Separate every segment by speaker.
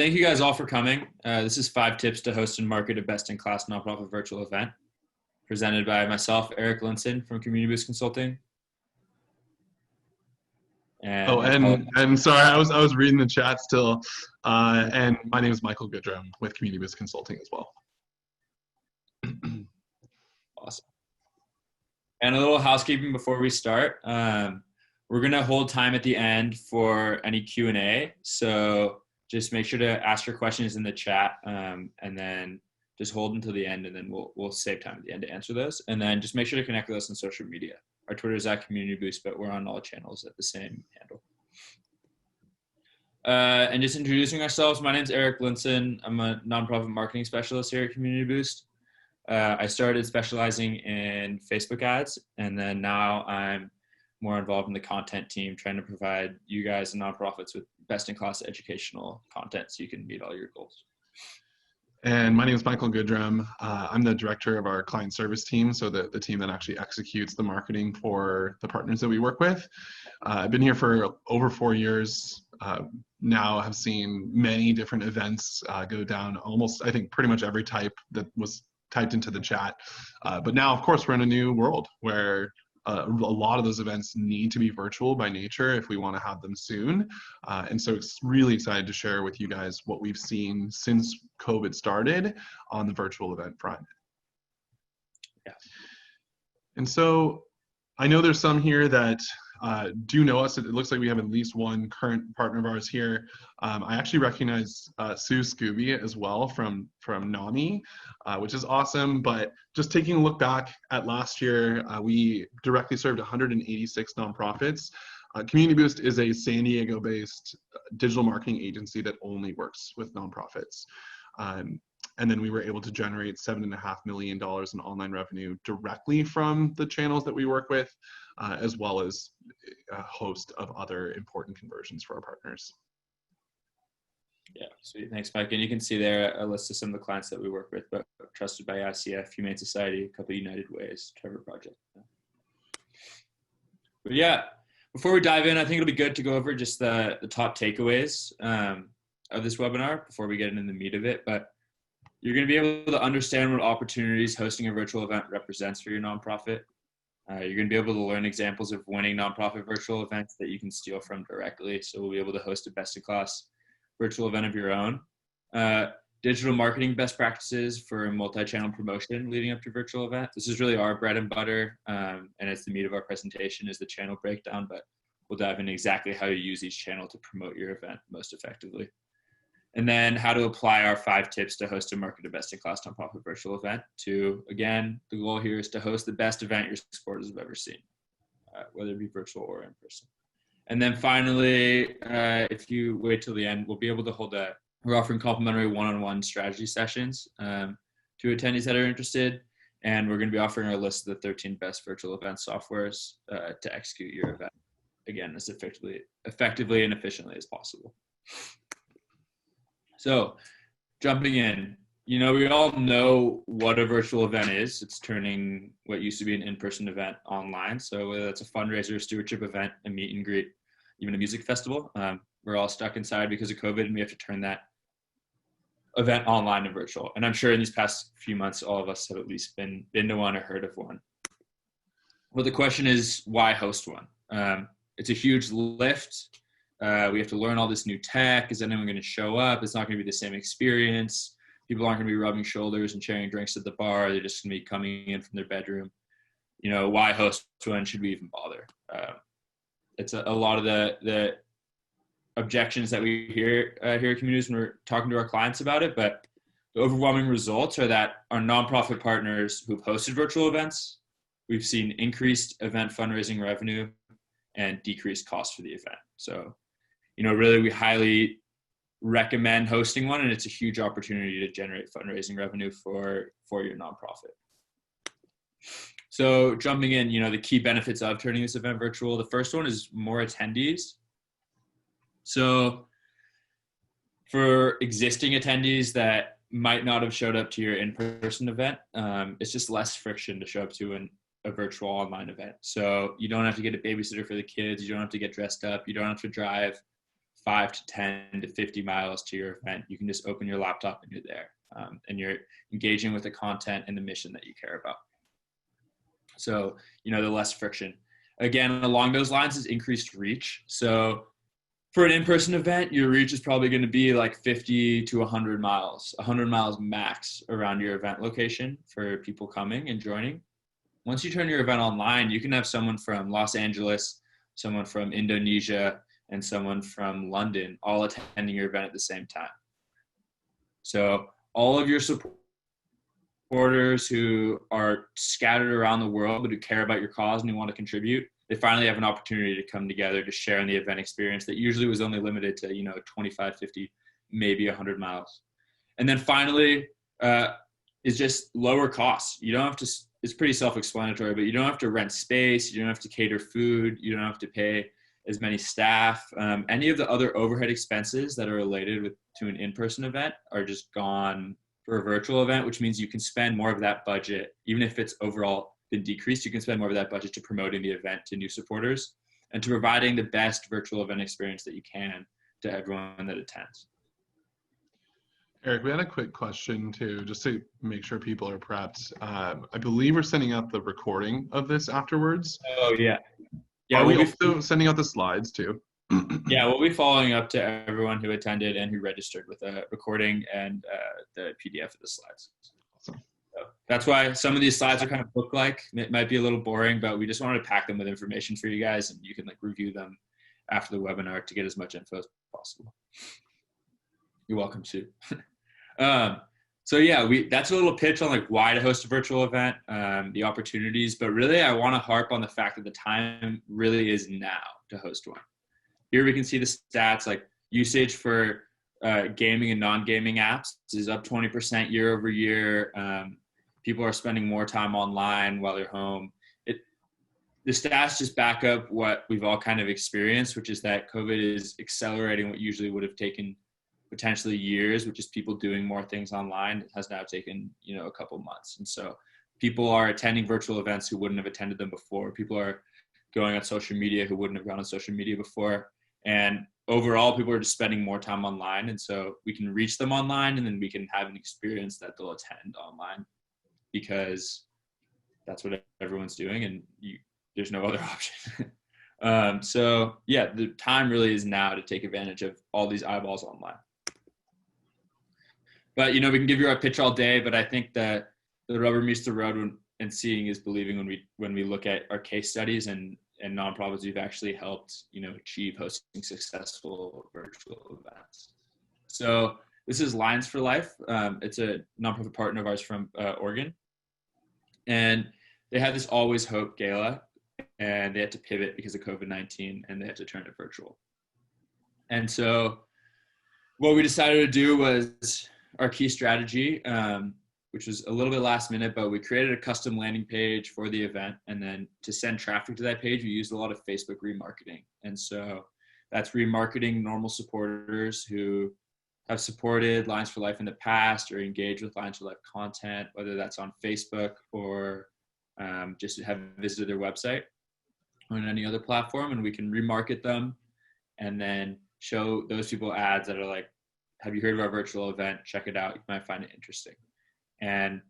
Speaker 1: thank you guys all for coming. This is 5 tips to host and market a best-in-class nonprofit virtual event, presented by myself, Eric Linson from Community Boost Consulting.
Speaker 2: And sorry, I was reading the chat still. And my name is Michael Goodrum with Community Boost Consulting as well.
Speaker 1: Awesome. And a little housekeeping before we start. We're gonna hold time at the end for any Q&A. So just make sure to ask your questions in the chat, and then just hold until the end, and then we'll save time at the end to answer those. And then just make sure to connect with us on social media. Our Twitter is @CommunityBoost, but we're on all channels at the same handle. And just introducing ourselves, my name's Eric Linson. I'm a nonprofit marketing specialist here at Community Boost. I started specializing in Facebook ads, and then now I'm more involved in the content team, trying to provide you guys and nonprofits with best-in-class educational content so you can meet all your goals.
Speaker 2: And my name is Michael Goodrum. I'm the director of our client service team, so the team that actually executes the marketing for the partners that we work with. I've been here for over 4 years. Now have seen many different events go down, almost, I think, pretty much every type that was typed into the chat. But now, of course, we're in a new world where a lot of those events need to be virtual by nature if we want to have them soon. And so it's really excited to share with you guys what we've seen since COVID started on the virtual event front.
Speaker 1: Yeah.
Speaker 2: And so I know there's some here that do know us. It looks like we have at least one current partner of ours here. I actually recognize Sue Scooby as well from NAMI, which is awesome. But just taking a look back at last year, we directly served 186 nonprofits. Community Boost is a San Diego-based digital marketing agency that only works with nonprofits. And then we were able to generate $7.5 million in online revenue directly from the channels that we work with, as well as a host of other important conversions for our partners.
Speaker 1: Yeah, sweet. Thanks, Mike. And you can see there a list of some of the clients that we work with, but Trusted by ICF, Humane Society, a couple of United Ways, Trevor Project. But yeah, before we dive in, I think it'll be good to go over just the top takeaways of this webinar before we get into the meat of it. But you're going to be able to understand what opportunities hosting a virtual event represents for your nonprofit. You're going to be able to learn examples of winning nonprofit virtual events that you can steal from directly. So we'll be able to host a best-in-class virtual event of your own. Digital marketing best practices for multi-channel promotion leading up to a virtual event. This is really our bread and butter, and it's the meat of our presentation is the channel breakdown, but we'll dive into exactly how to use each channel to promote your event most effectively. And then how to apply our 5 tips to host and market a best-in-class nonprofit virtual event to, again, the goal here is to host the best event your supporters have ever seen, whether it be virtual or in person. And then finally, if you wait till the end, we'll be able to we're offering complimentary one-on-one strategy sessions to attendees that are interested. And we're going to be offering our list of the 13 best virtual event softwares to execute your event, again, as effectively and efficiently as possible. So jumping in, we all know what a virtual event is. It's turning what used to be an in-person event online. So whether that's a fundraiser, a stewardship event, a meet and greet, even a music festival, we're all stuck inside because of COVID, and we have to turn that event online and virtual. And I'm sure in these past few months, all of us have at least been to one or heard of one. Well, the question is, why host one? It's a huge lift. We have to learn all this new tech. Is anyone going to show up? It's not going to be the same experience. People aren't going to be rubbing shoulders and sharing drinks at the bar. They're just going to be coming in from their bedroom. Why host one? Should we even bother? It's a lot of the objections that we hear here at communities when we're talking to our clients about it. But the overwhelming results are that our nonprofit partners who've hosted virtual events, we've seen increased event fundraising revenue and decreased costs for the event. So really, we highly recommend hosting one, and it's a huge opportunity to generate fundraising revenue for your nonprofit. So jumping in, the key benefits of turning this event virtual. The first one is more attendees. So for existing attendees that might not have showed up to your in-person event, it's just less friction to show up to a virtual online event. So you don't have to get a babysitter for the kids. You don't have to get dressed up. You don't have to drive 5 to 10 to 50 miles to your event, you can just open your laptop and you're there. And you're engaging with the content and the mission that you care about. So, the less friction. Again, along those lines is increased reach. So for an in-person event, your reach is probably going to be like 50 to 100 miles, 100 miles max around your event location for people coming and joining. Once you turn your event online, you can have someone from Los Angeles, someone from Indonesia, and someone from London all attending your event at the same time. So all of your supporters who are scattered around the world but who care about your cause and who want to contribute, they finally have an opportunity to come together to share in the event experience that usually was only limited to 25, 50, maybe 100 miles. And then finally is just lower costs. You don't have to, it's pretty self-explanatory, but you don't have to rent space, you don't have to cater food, you don't have to pay as many staff. Any of the other overhead expenses that are related to an in-person event are just gone for a virtual event, which means you can spend more of that budget, even if it's overall been decreased, you can spend more of that budget to promoting the event to new supporters and to providing the best virtual event experience that you can to everyone that attends.
Speaker 2: Eric, we had a quick question too, just to make sure people are prepped. I believe we're sending out the recording of this afterwards.
Speaker 1: Oh yeah. Yeah,
Speaker 2: are we also sending out the slides too?
Speaker 1: Yeah, we'll be following up to everyone who attended and who registered with a recording and the PDF of the slides.
Speaker 2: Awesome.
Speaker 1: So that's why some of these slides are kind of book-like. It might be a little boring, but we just wanted to pack them with information for you guys, and you can review them after the webinar to get as much info as possible. You're welcome, Sue. So yeah, that's a little pitch on why to host a virtual event, the opportunities, but really I want to harp on the fact that the time really is now to host one. Here we can see the stats, usage for gaming and non-gaming apps is up 20% year over year. People are spending more time online while they're home. The stats just back up what we've all kind of experienced, which is that COVID is accelerating what usually would have taken potentially years, which is people doing more things online. It has now taken, a couple months. And so people are attending virtual events who wouldn't have attended them before. People are going on social media who wouldn't have gone on social media before. And overall, people are just spending more time online. And so we can reach them online, and then we can have an experience that they'll attend online because that's what everyone's doing, and there's no other option. So yeah, the time really is now to take advantage of all these eyeballs online. But, we can give you our pitch all day, but I think that the rubber meets the road and seeing is believing when we look at our case studies and nonprofits we've actually helped, achieve hosting successful virtual events. So this is Lines for Life. It's a nonprofit partner of ours from Oregon. And they had this Always Hope gala, and they had to pivot because of COVID-19, and they had to turn it virtual. And so what we decided to do was our key strategy, which was a little bit last minute, but we created a custom landing page for the event. And then to send traffic to that page, we used a lot of Facebook remarketing. And so that's remarketing normal supporters who have supported Lines for Life in the past or engaged with Lines for Life content, whether that's on Facebook or just have visited their website or on any other platform. And we can remarket them and then show those people ads that are have you heard of our virtual event? Check it out. You might find it interesting. And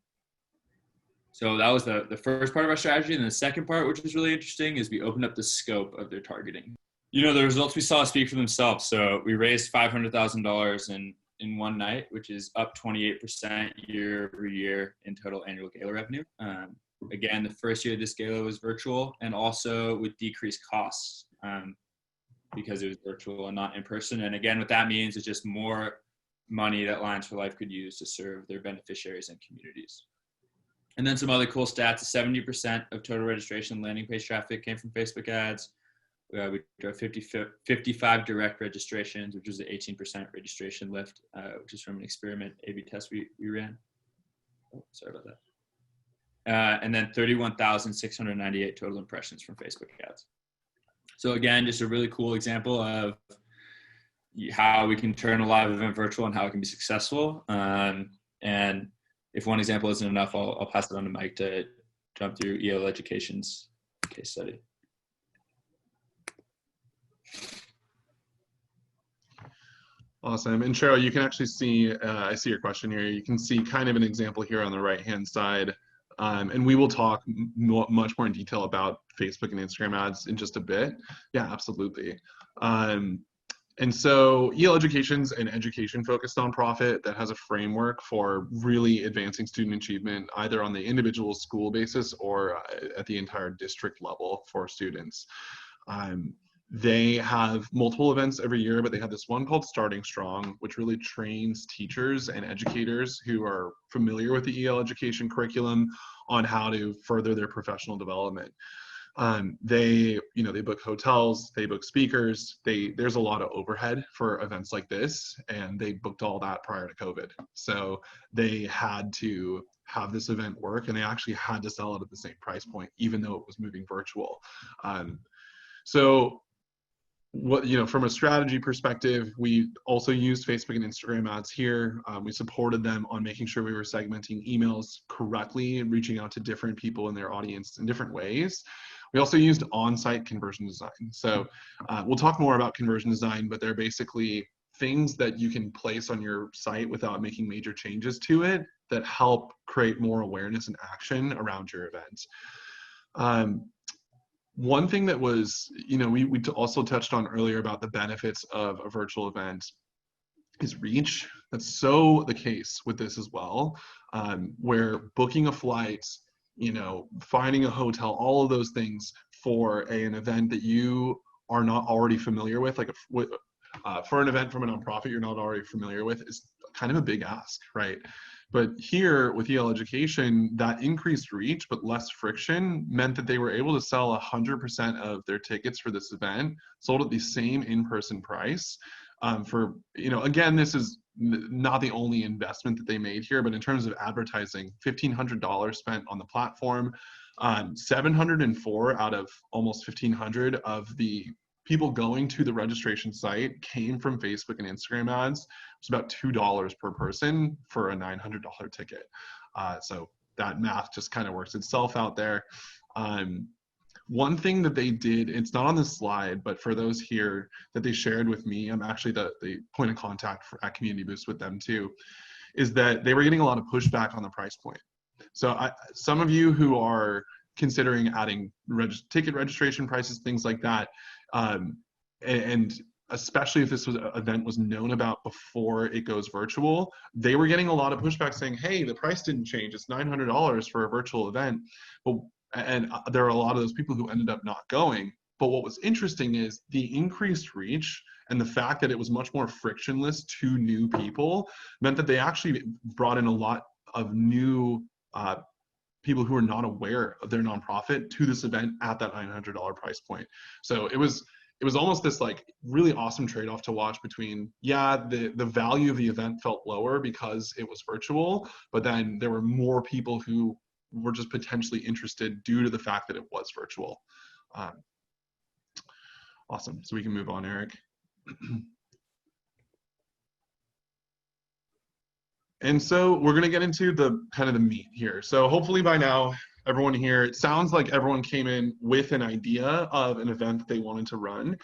Speaker 1: so that was the first part of our strategy. And the second part, which was really interesting, is we opened up the scope of their targeting. The results we saw speak for themselves. So we raised $500,000 in one night, which is up 28% year over year in total annual gala revenue. Again, the first year this gala was virtual, and also with decreased costs because it was virtual and not in person. And again, what that means is just more money that Lines for Life could use to serve their beneficiaries and communities. And then some other cool stats: 70% of total registration landing page traffic came from Facebook ads. We drove 55 direct registrations, which was an 18% registration lift, which is from an experiment A/B test we ran. Oh, sorry about that. And then 31,698 total impressions from Facebook ads. So again, just a really cool example of how we can turn a live event virtual and how it can be successful. And if one example isn't enough, I'll pass it on to Mike to jump through EL Education's case study.
Speaker 2: Awesome. And Cheryl, you can actually see, I see your question here. You can see kind of an example here on the right-hand side. And we will talk much more in detail about Facebook and Instagram ads in just a bit. Yeah, absolutely. And so EL Education's an education-focused nonprofit that has a framework for really advancing student achievement, either on the individual school basis or at the entire district level for students. They have multiple events every year, but they have this one called Starting Strong, which really trains teachers and educators who are familiar with the EL education curriculum on how to further their professional development. They book hotels, they book speakers. There's a lot of overhead for events like this, and they booked all that prior to COVID. So they had to have this event work, and they actually had to sell it at the same price point, even though it was moving virtual. So from a strategy perspective, we also used Facebook and Instagram ads here. We supported them on making sure we were segmenting emails correctly and reaching out to different people in their audience in different ways. We also used on-site conversion design. So we'll talk more about conversion design, but they're basically things that you can place on your site without making major changes to it that help create more awareness and action around your event. One thing that was, we also touched on earlier about the benefits of a virtual event is reach. That's so the case with this as well, where booking a flight, finding a hotel, all of those things for an event that you are not already familiar with, like for an event from a nonprofit you're not already familiar with, is kind of a big ask, right? But here with EL Education, that increased reach but less friction meant that they were able to sell 100% of their tickets for this event, sold at the same in-person price. Again, this is not the only investment that they made here, but in terms of advertising, $1,500 spent on the platform. 704 out of almost 1,500 of the people going to the registration site came from Facebook and Instagram ads. It's about $2 per person for a $900 ticket. So that math just kind of works itself out there. One thing that they did, it's not on this slide, but for those here that they shared with me, I'm actually the point of contact at Community Boost with them too, is that they were getting a lot of pushback on the price point. So some of you who are considering adding ticket registration prices, things like that, and especially if this event was known about before it goes virtual, they were getting a lot of pushback saying, hey, the price didn't change. It's $900 for a virtual event. And there are a lot of those people who ended up not going. But what was interesting is the increased reach and the fact that it was much more frictionless to new people meant that they actually brought in a lot of new people who are not aware of their nonprofit to this event at that $900 price point. So it was almost this like really awesome trade-off to watch between, the value of the event felt lower because it was virtual, but then there were more people who were just potentially interested due to the fact that it was virtual. Awesome, so we can move on, Eric. And so we're gonna get into the kind of the meat here. So hopefully by now, everyone here, it sounds like everyone came in with an idea of an event that they wanted to run,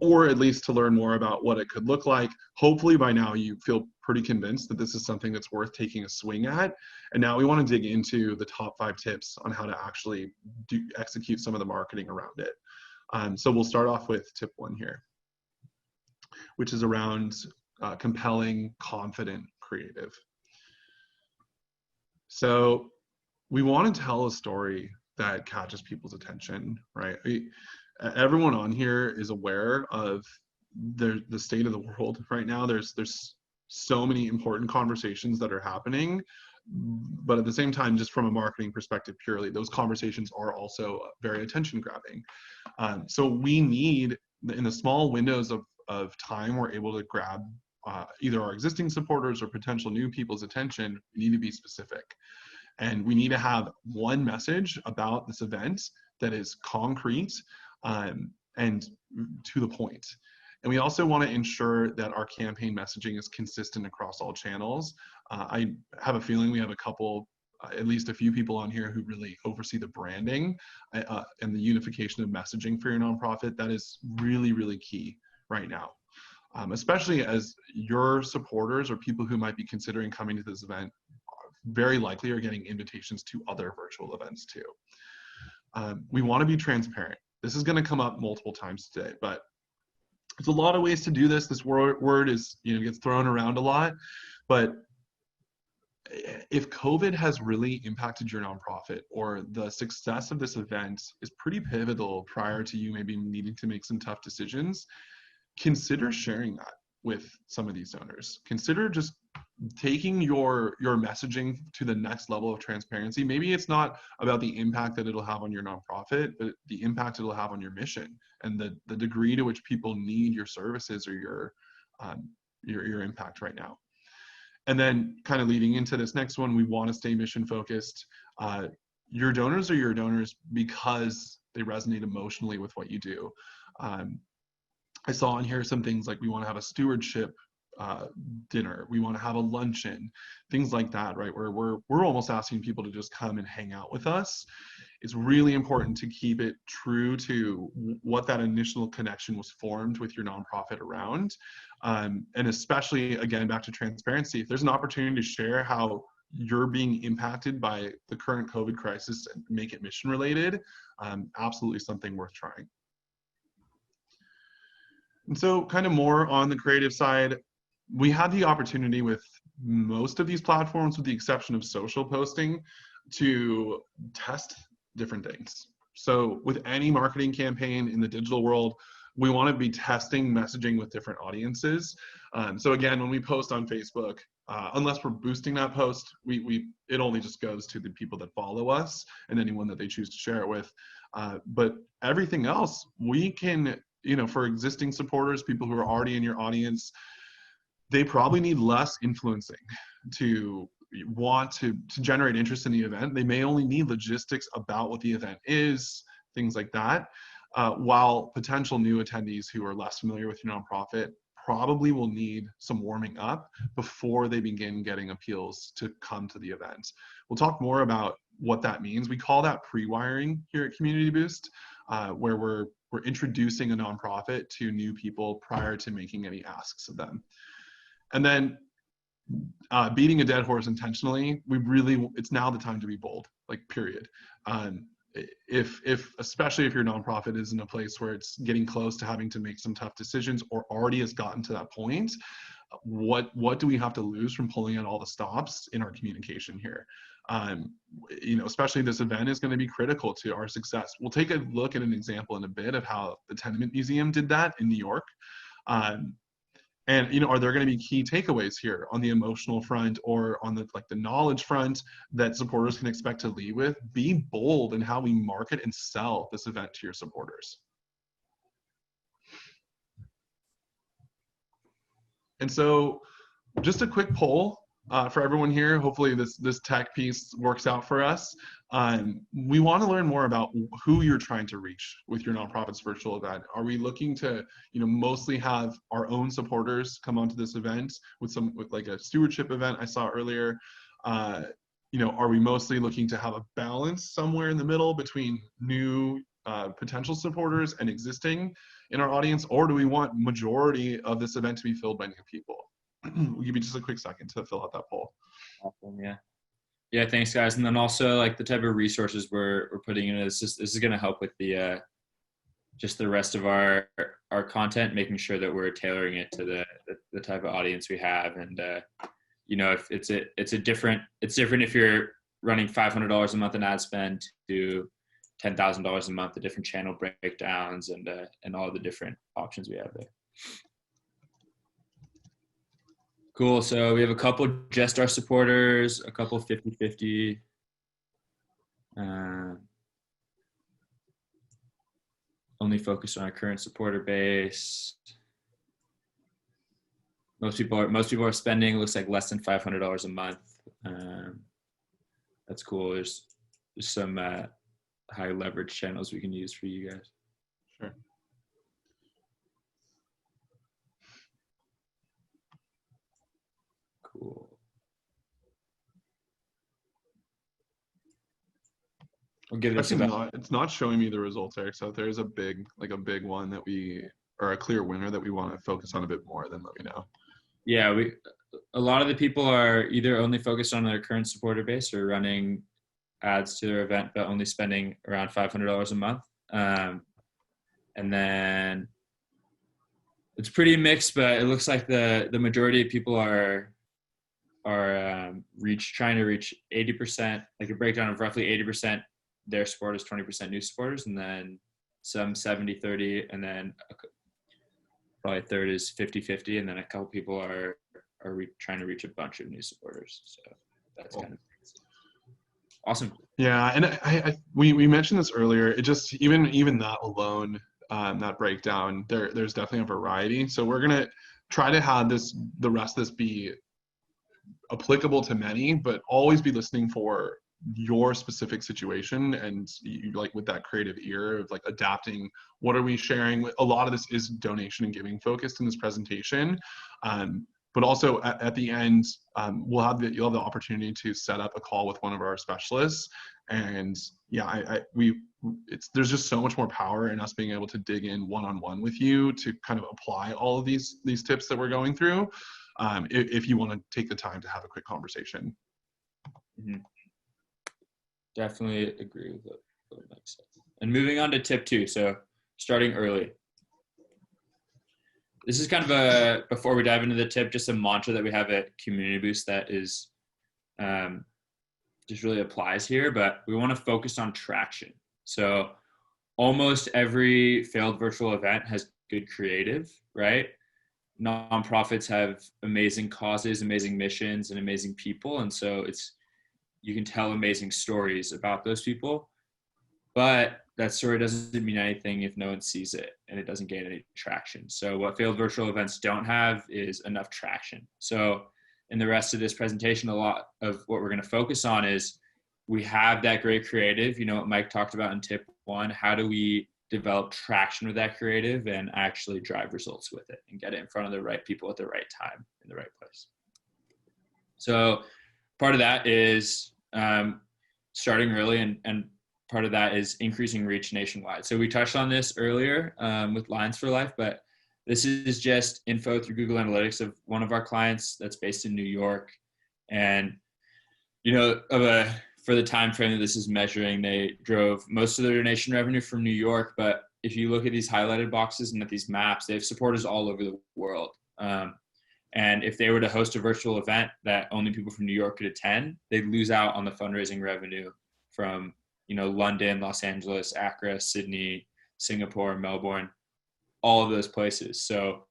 Speaker 2: or at least to learn more about what it could look like. Hopefully by now you feel pretty convinced that this is something that's worth taking a swing at. And now we want to dig into the top 5 tips on how to actually execute some of the marketing around it. So we'll start off with tip 1 here, which is around compelling, confident, creative. So we want to tell a story that catches people's attention, right? Everyone on here is aware of the state of the world right now. There's so many important conversations that are happening, but at the same time, just from a marketing perspective purely, those conversations are also very attention grabbing. So we need, in the small windows of time we're able to grab either our existing supporters or potential new people's attention, we need to be specific. And we need to have one message about this event that is concrete and to the point. And we also want to ensure that our campaign messaging is consistent across all channels. I have a feeling we have at least a few people on here who really oversee the branding and the unification of messaging for your nonprofit. That is really, really key right now. especially as your supporters or people who might be considering coming to this event very likely are getting invitations to other virtual events too. We want to be transparent. This is going to come up multiple times today, but there's a lot of ways to do this. This word is, gets thrown around a lot, but if COVID has really impacted your nonprofit, or the success of this event is pretty pivotal prior to you maybe needing to make some tough decisions, consider sharing that with some of these donors. Consider just taking your messaging to the next level of transparency. Maybe it's not about the impact that it'll have on your nonprofit, but the impact it'll have on your mission and the degree to which people need your services or your impact right now. And then kind of leading into this next one, we want to stay mission focused. Your donors are your donors because they resonate emotionally with what you do. I saw on here some things like we want to have a stewardship dinner, we want to have a luncheon, things like that, right? Where we're almost asking people to just come and hang out with us. It's really important to keep it true to what that initial connection was formed with your nonprofit around. And especially, again, back to transparency, if there's an opportunity to share how you're being impacted by the current COVID crisis and make it mission related, absolutely something worth trying. And so kind of more on the creative side, we had the opportunity with most of these platforms, with the exception of social posting, to test different things. So with any marketing campaign in the digital world, we want to be testing messaging with different audiences. So again, when we post on Facebook, unless we're boosting that post, it only just goes to the people that follow us and anyone that they choose to share it with. But everything else, we can, for existing supporters, people who are already in your audience, they probably need less influencing to want to generate interest in the event. They may only need logistics about what the event is, things like that. While potential new attendees who are less familiar with your nonprofit probably will need some warming up before they begin getting appeals to come to the event. We'll talk more about what that means. We call that pre-wiring here at Community Boost, where we're introducing a nonprofit to new people prior to making any asks of them. And then beating a dead horse intentionally, it's now the time to be bold, like period. Especially if your nonprofit is in a place where it's getting close to having to make some tough decisions or already has gotten to that point, what do we have to lose from pulling out all the stops in our communication here? Especially this event is going to be critical to our success. We'll take a look at an example in a bit of how the Tenement Museum did that in New York. And are there going to be key takeaways here on the emotional front or on the knowledge front that supporters can expect to lead with? Be bold in how we market and sell this event to your supporters. And so just a quick poll for everyone here. Hopefully this tech piece works out for us. We want to learn more about who you're trying to reach with your nonprofit's virtual event. Are we looking to, mostly have our own supporters come onto this event with like a stewardship event I saw earlier? Are we mostly looking to have a balance somewhere in the middle between new potential supporters and existing in our audience, or do we want majority of this event to be filled by new people? We'll give you just a quick second to fill out that poll.
Speaker 1: Awesome, yeah. Yeah, thanks guys. And then also like the type of resources we're putting in, this is going to help with the just the rest of our content, making sure that we're tailoring it to the type of audience we have. And if it's different if you're running $500 a month in ad spend to $10,000 a month, the different channel breakdowns and all the different options we have there. Cool. So we have a couple just our supporters, a couple 50-50. Only focused on our current supporter base. Most people are spending, looks like, less than $500 a month. That's cool. There's some high leverage channels we can use for you guys.
Speaker 2: Sure.
Speaker 1: Cool. I'll give this
Speaker 2: Actually, it's not showing me the results, Eric. So there's a big one that we or a clear winner that we want to focus on a bit more, then let me know.
Speaker 1: Yeah, a lot of the people are either only focused on their current supporter base or running ads to their event, but only spending around $500 a month. And then it's pretty mixed, but it looks like the majority of people are trying to reach 80%, like a breakdown of roughly 80% their supporters, 20% new supporters, and then some 70-30, and then probably a third is 50-50, and then a couple people are trying to reach a bunch of new supporters. So that's
Speaker 2: cool.
Speaker 1: kind of awesome.
Speaker 2: Yeah, and we mentioned this earlier. It just even that alone, that breakdown, there's definitely a variety. So we're gonna try to have the rest of this be applicable to many, but always be listening for your specific situation, and you, like, with that creative ear of like adapting. What are we sharing? A lot of this is donation and giving focused in this presentation, but also at the end, you'll have the opportunity to set up a call with one of our specialists. And yeah, there's just so much more power in us being able to dig in one-on-one with you to kind of apply all of these tips that we're going through, if you want to take the time to have a quick conversation.
Speaker 1: Mm-hmm. Definitely agree with what Mike said. And moving on to tip 2, so starting early. This is kind of before we dive into the tip, just a mantra that we have at Community Boost that is just really applies here, but we want to focus on traction. So almost every failed virtual event has good creative, right? Nonprofits have amazing causes, amazing missions, and amazing people. And so you can tell amazing stories about those people, but that story doesn't mean anything if no one sees it and it doesn't gain any traction. So what failed virtual events don't have is enough traction. So in the rest of this presentation, a lot of what we're going to focus on is we have that great creative, what Mike talked about in tip 1, how do we develop traction with that creative and actually drive results with it and get it in front of the right people at the right time in the right place. So part of that is starting early, and part of that is increasing reach nationwide. So we touched on this earlier with Lines for Life, but this is just info through Google Analytics of one of our clients that's based in New York. And, for the time frame that this is measuring, they drove most of their donation revenue from New York. But if you look at these highlighted boxes and at these maps, they have supporters all over the world. And if they were to host a virtual event that only people from New York could attend, they'd lose out on the fundraising revenue from, London, Los Angeles, Accra, Sydney, Singapore, Melbourne, all of those places. So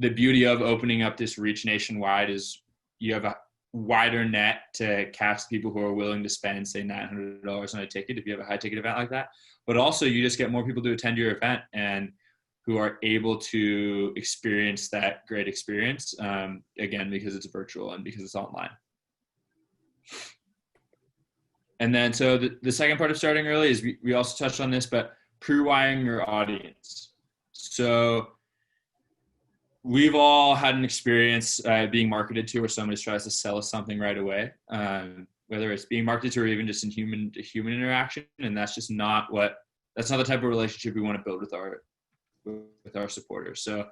Speaker 1: the beauty of opening up this reach nationwide is you have a wider net to cast people who are willing to spend, say, $900 on a ticket if you have a high ticket event like that. But also you just get more people to attend your event and who are able to experience that great experience, again, because it's virtual and because it's online. And then, so the second part of starting early is we also touched on this, but PreWeiying your audience. So we've all had an experience being marketed to where somebody tries to sell us something right away, whether it's being marketed to or even just in human to human interaction. And that's just not that's not the type of relationship we want to build with our supporters. So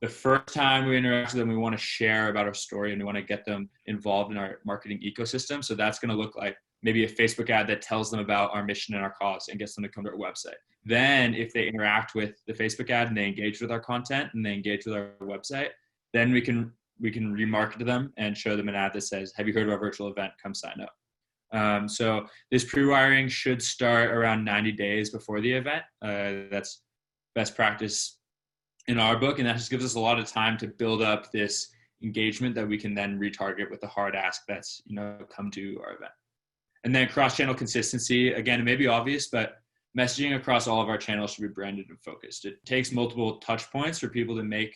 Speaker 1: the first time we interact with them, we want to share about our story and we want to get them involved in our marketing ecosystem. So that's going to look like maybe a Facebook ad that tells them about our mission and our cause and gets them to come to our website. Then if they interact with the Facebook ad and they engage with our content and they engage with our website, then we can remarket to them and show them an ad that says, have you heard of our virtual event? Come sign up. So this pre-wiring should start around 90 days before the event. That's best practice in our book. And that just gives us a lot of time to build up this engagement that we can then retarget with the hard ask that's, come to our event. And then cross-channel consistency, again, it may be obvious, but messaging across all of our channels should be branded and focused. It takes multiple touch points for people to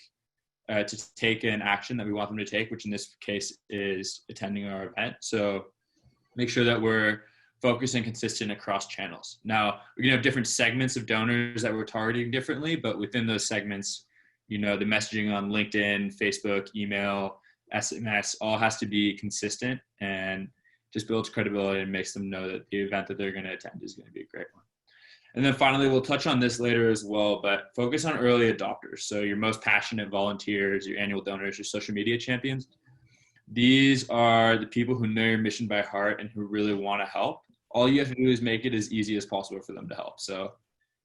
Speaker 1: take an action that we want them to take, which in this case is attending our event. So make sure that we're focused and consistent across channels. Now, we're going to have different segments of donors that we're targeting differently, but within those segments, the messaging on LinkedIn, Facebook, email, SMS, all has to be consistent and just builds credibility and makes them know that the event that they're going to attend is going to be a great one. And then finally, we'll touch on this later as well, but focus on early adopters. So your most passionate volunteers, your annual donors, your social media champions. These are the people who know your mission by heart and who really want to help. All you have to do is make it as easy as possible for them to help. So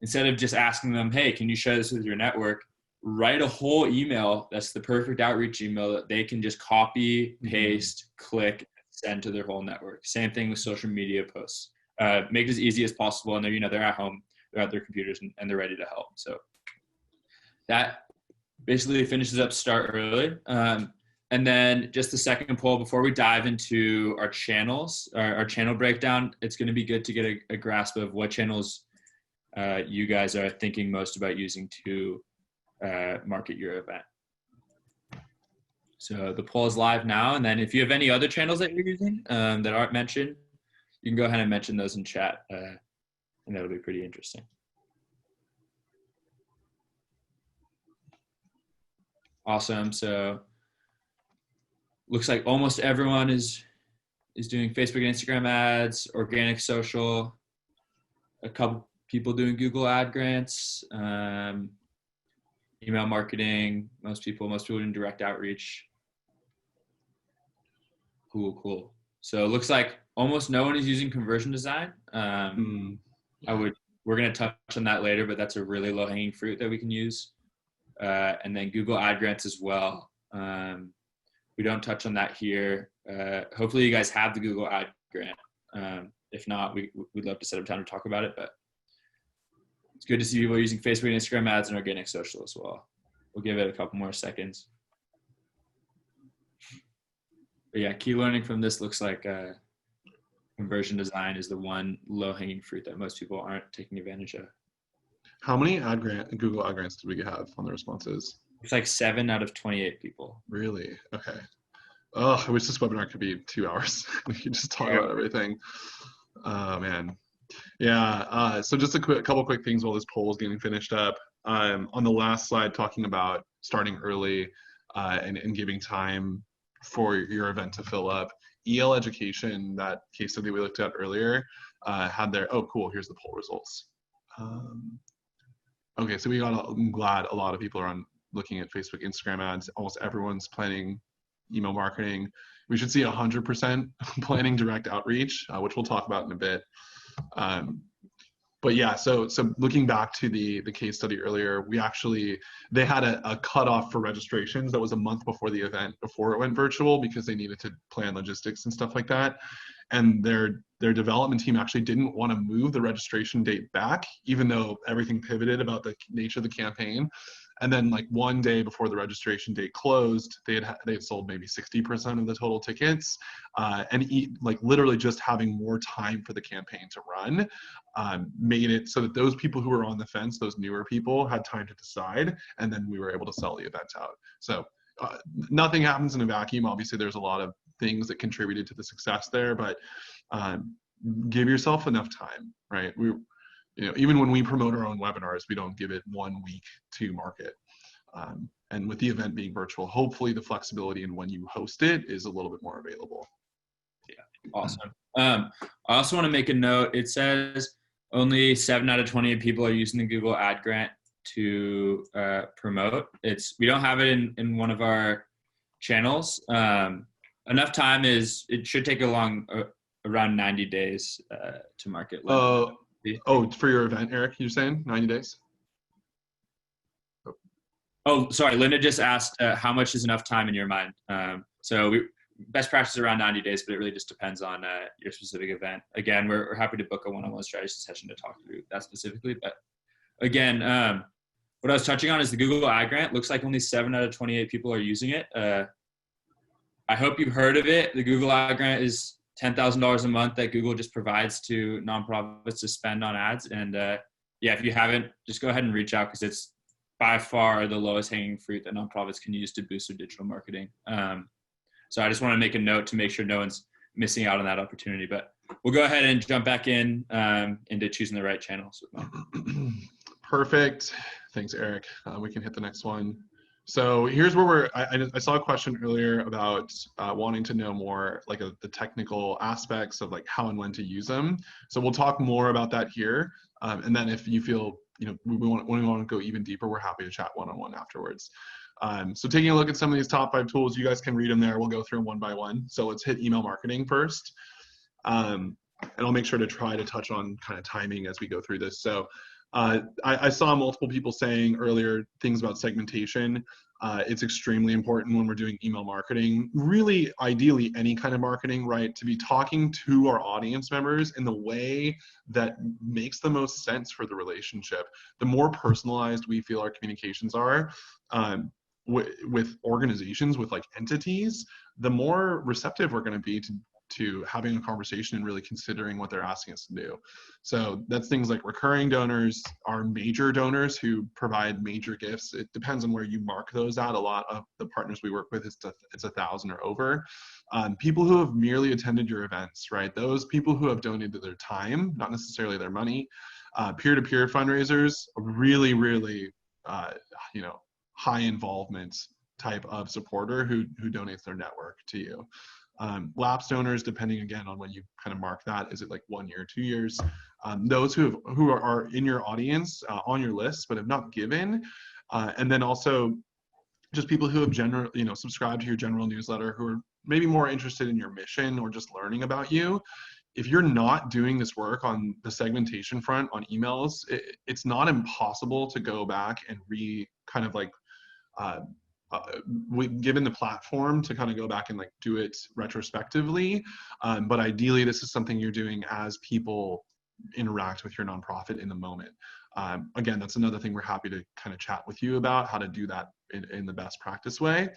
Speaker 1: instead of just asking them, hey, can you share this with your network? Write a whole email that's the perfect outreach email that they can just copy, paste, click, send to their whole network. Same thing with social media posts. Make it as easy as possible, and they're at home, they're at their computers, and they're ready to help. So that basically finishes up start early. And then just the second poll, before we dive into our channels, our channel breakdown, it's going to be good to get a grasp of what channels you guys are thinking most about using to market your event. So the poll is live now. And then if you have any other channels that you're using that aren't mentioned, you can go ahead and mention those in chat. And that'll be pretty interesting. Awesome. So looks like almost everyone is doing Facebook and Instagram ads, organic social, a couple people doing Google ad grants, email marketing, most people doing direct outreach. Cool. So it looks like almost no one is using conversion design. We're going to touch on that later, but that's a really low hanging fruit that we can use. And then Google ad grants as well. We don't touch on that here. Hopefully you guys have the Google ad grant. If not, we'd love to set up time to talk about it, but it's good to see people using Facebook and Instagram ads and organic social as well. We'll give it a couple more seconds. But yeah, key learning from this looks like conversion design is the one low-hanging fruit that most people aren't taking advantage of.
Speaker 2: How many Google ad grants did we have on the responses?
Speaker 1: It's like 7 out of 28 people.
Speaker 2: Really? Okay. Oh, I wish this webinar could be 2 hours. We could just talk about everything. Oh man. Yeah. So just a couple quick things while this poll is getting finished up. On the last slide, talking about starting early and giving time for your event to fill up. EL Education, that case study we looked at earlier, had their, oh cool, here's the poll results. Okay, so I'm glad a lot of people are looking at Facebook, Instagram ads. Almost everyone's planning email marketing. We should see 100% planning direct outreach, which we'll talk about in a bit. But yeah, so looking back to the case study earlier, they had a cutoff for registrations that was a month before the event, before it went virtual, because they needed to plan logistics and stuff like that. And their development team actually didn't want to move the registration date back, even though everything pivoted about the nature of the campaign. And then like one day before the registration date closed, they had sold maybe 60% of the total tickets, and literally just having more time for the campaign to run made it so that those people who were on the fence, those newer people, had time to decide, and then we were able to sell the event out. So nothing happens in a vacuum. Obviously, there's a lot of things that contributed to the success there, but give yourself enough time, right? Even when we promote our own webinars, we don't give it 1 week to market. And with the event being virtual, hopefully the flexibility in when you host it is a little bit more available.
Speaker 1: Yeah, awesome. I also want to make a note. It says only 7 out of 28 people are using the Google ad grant to promote. We don't have it in one of our channels. Enough time it should take around 90 days to market.
Speaker 2: Oh, for your event, Eric, you're saying 90 days?
Speaker 1: Oh, sorry. Linda just asked how much is enough time in your mind. Best practice is around 90 days, but it really just depends on your specific event. Again, we're happy to book a one-on-one strategy session to talk through that specifically. But again, what I was touching on is the Google ad grant. Looks like only 7 out of 28 people are using it. I hope you've heard of it. The Google ad grant is $10,000 a month that Google just provides to nonprofits to spend on ads. And if you haven't, just go ahead and reach out, because it's by far the lowest hanging fruit that nonprofits can use to boost their digital marketing. So I just want to make a note to make sure no one's missing out on that opportunity. But we'll go ahead and jump back into choosing the right channels.
Speaker 2: Perfect. Thanks, Eric. We can hit the next one. So here's where I saw a question earlier about wanting to know more the technical aspects of how and when to use them. So we'll talk more about that here. And then if you feel, we want to go even deeper, we're happy to chat one-on-one afterwards. So taking a look at some of these top 5 tools, you guys can read them there. We'll go through them one by one. So let's hit email marketing first. And I'll make sure to try to touch on kind of timing as we go through this. So I saw multiple people saying earlier things about segmentation. It's extremely important when we're doing email marketing, really ideally any kind of marketing, right? To be talking to our audience members in the way that makes the most sense for the relationship. The more personalized we feel our communications are, with organizations, with like entities, the more receptive we're going to be to having a conversation and really considering what they're asking us to do. So that's things like recurring donors, our major donors who provide major gifts. It depends on where you mark those at. A lot of the partners we work with, it's 1,000 or over. People who have merely attended your events, right? Those people who have donated their time, not necessarily their money. Peer-to-peer fundraisers, really, really, high involvement type of supporter who donates their network to you. Lapsed donors, depending again on when you kind of mark that, is it like 1 year, 2 years? Those who are in your audience, on your list, but have not given, and then also just people who have subscribed to your general newsletter, who are maybe more interested in your mission or just learning about you. If you're not doing this work on the segmentation front on emails, it's not impossible to go back and given the platform to kind of go back and like do it retrospectively. But ideally, this is something you're doing as people interact with your nonprofit in the moment. Again, that's another thing we're happy to kind of chat with you about, how to do that in the best practice way.